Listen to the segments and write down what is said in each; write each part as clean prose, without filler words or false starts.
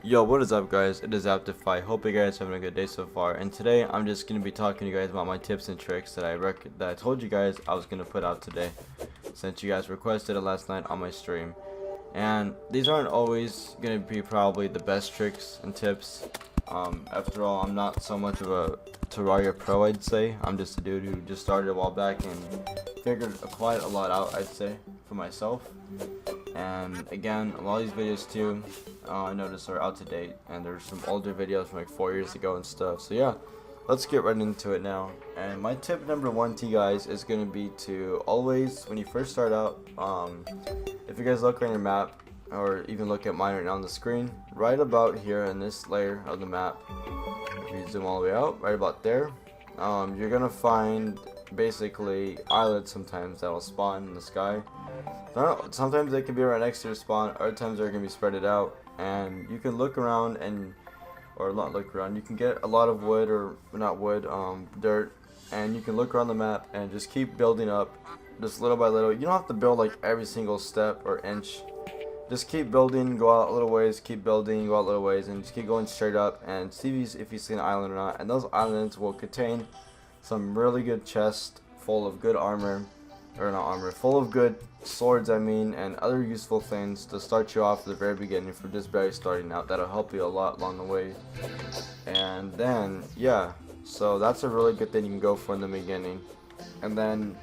Yo, what is up guys? It is Aptify. Hope you guys are having a good day so far. And today I'm just gonna be talking to you guys about my tips and tricks that I told you guys I was gonna put out today, since you guys requested it last night on my stream. And these aren't always gonna be probably the best tricks and tips. After all, I'm not so much of a Terraria pro, I'd say. I'm just a dude who just started a while back and figured quite a lot out, I'd say, for myself. And again, a lot of these videos too, I noticed are out to date, and there's some older videos from like 4 years ago and stuff. So yeah, let's get right into it now. And my tip number one to you guys is going to be to always, when you first start out, if you guys look on your map, or even look at mine right now on the screen, right about here in this layer of the map, if you zoom all the way out, right about there, you're going to find basically islands sometimes that'll spawn in the sky. Sometimes they can be right next to your spawn, other times they're going to be spread out, and you can look around and, or not look around, you can get a lot of wood, or not wood, dirt, and you can look around the map and just keep building up, just little by little. You don't have to build like every single step or inch. Just keep building, go out a little ways, keep building, go out little ways, and just keep going straight up and see if you see an island or not. And those islands will contain some really good chests full of good armor, or not armor, full of good swords, I mean, and other useful things to start you off at the very beginning for just barely starting out. That'll help you a lot along the way. And then, yeah, so that's a really good thing you can go for in the beginning. And then,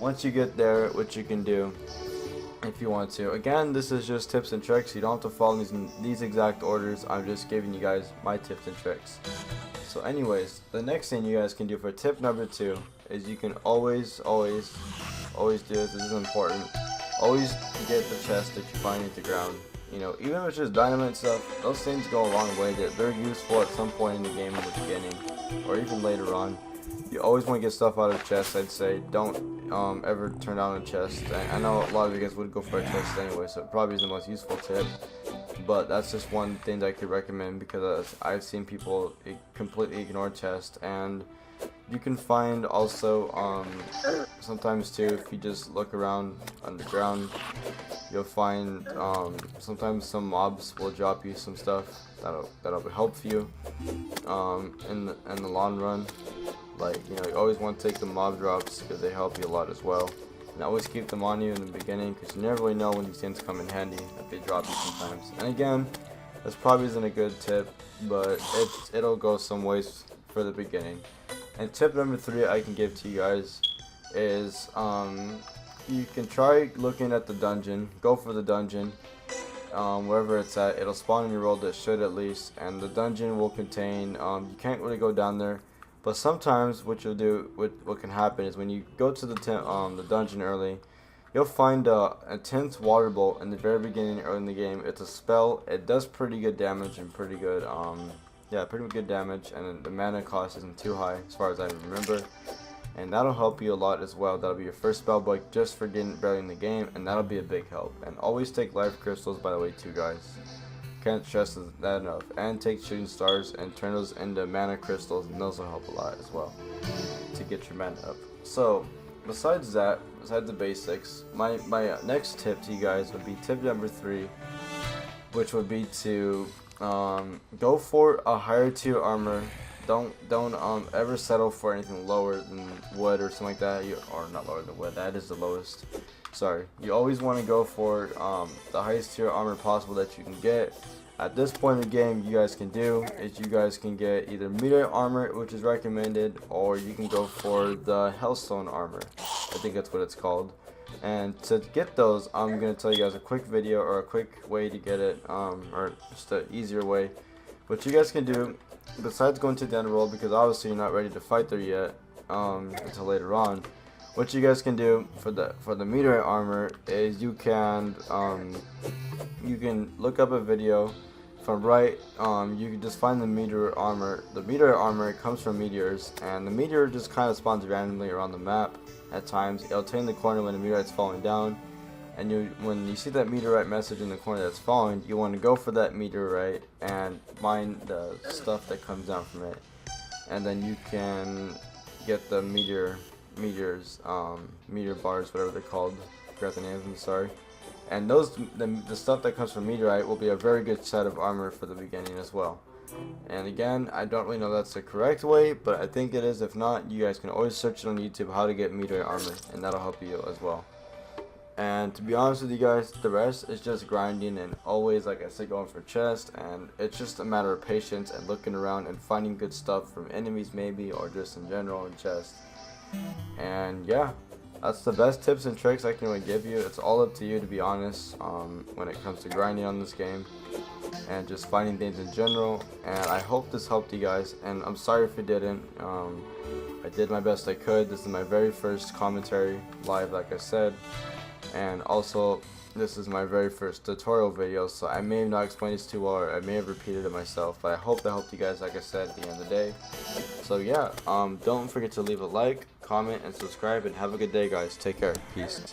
once you get there, what you can do, if you want to. Again, this is just tips and tricks. You don't have to follow these exact orders. I'm just giving you guys my tips and tricks. So anyways, the next thing you guys can do for tip number two is you can always do this. This is important. Always get the chest that you find at the ground. You know, even if it's just dynamite stuff, those things go a long way. They're useful at some point in the game in the beginning, or even later on. You always want to get stuff out of chests, I'd say. Don't ever turn down a chest. I know a lot of you guys would go for a chest anyway, so it probably is the most useful tip. But that's just one thing that I could recommend, because I've seen people completely ignore chests. And you can find also, sometimes too, if you just look around underground, you'll find sometimes some mobs will drop you some stuff that'll help you in the long run. Like, you know, you always want to take the mob drops because they help you a lot as well. And always keep them on you in the beginning, because you never really know when these things come in handy, if they drop you sometimes. And again, this probably isn't a good tip, but it'll go some ways for the beginning. And tip number three I can give to you guys is you can try looking at the dungeon. Go for the dungeon, wherever it's at. It'll spawn in your world, it should at least. And the dungeon will contain, you can't really go down there. But sometimes what you'll do, what can happen is when you go to the dungeon early, you'll find a intense water bolt in the very beginning early in the game. It's a spell. It does pretty good damage and pretty good damage, and the mana cost isn't too high as far as I remember. And that'll help you a lot as well. That'll be your first spell break just for getting barely in the game, and that'll be a big help. And always take life crystals, by the way, too, guys. Can't stress that enough. And take shooting stars and turn those into mana crystals, and those will help a lot as well to get your mana up. So besides that, besides the basics, my next tip to you guys would be tip number three, which would be to go for a higher tier armor. Don't ever settle for anything lower than wood or something like that. Or not lower than wood, that is the lowest. Sorry, you always want to go for the highest tier armor possible that you can get. At this point in the game, you guys can do is you guys can get either meteor armor, which is recommended, or you can go for the hellstone armor. I think that's what it's called. And to get those, I'm gonna tell you guys a quick video, or a quick way to get it, or just an easier way. What you guys can do, besides going to the underworld, because obviously you're not ready to fight there yet until later on. What you guys can do for the meteorite armor is you can look up a video from right. You can just find the meteor armor. The meteor armor comes from meteors, and the meteor just kind of spawns randomly around the map. At times, it'll turn the corner when the meteorite's falling down, and when you see that meteorite message in the corner that's falling, you want to go for that meteorite and mine the stuff that comes down from it, and then you can get the meteor bars, whatever they're called. I forgot the name of them, sorry. And the stuff that comes from meteorite will be a very good set of armor for the beginning as well. And again, I don't really know that's the correct way, but I think it is. If not, you guys can always search it on YouTube how to get meteorite armor, and that'll help you as well. And to be honest with you guys, the rest is just grinding and always, like I said, going for chest, and it's just a matter of patience and looking around and finding good stuff from enemies maybe, or just in general in chest. And yeah, that's the best tips and tricks I can really give you. It's all up to you, to be honest, when it comes to grinding on this game and just finding things in general. And I hope this helped you guys, and I'm sorry if it didn't. I did my best I could. This is my very first commentary live, like I said. And also, this is my very first tutorial video, so I may have not explained this too well, or I may have repeated it myself, but I hope that helped you guys, like I said, at the end of the day. So yeah, don't forget to leave a like, comment, and subscribe, and have a good day, guys. Take care. Peace.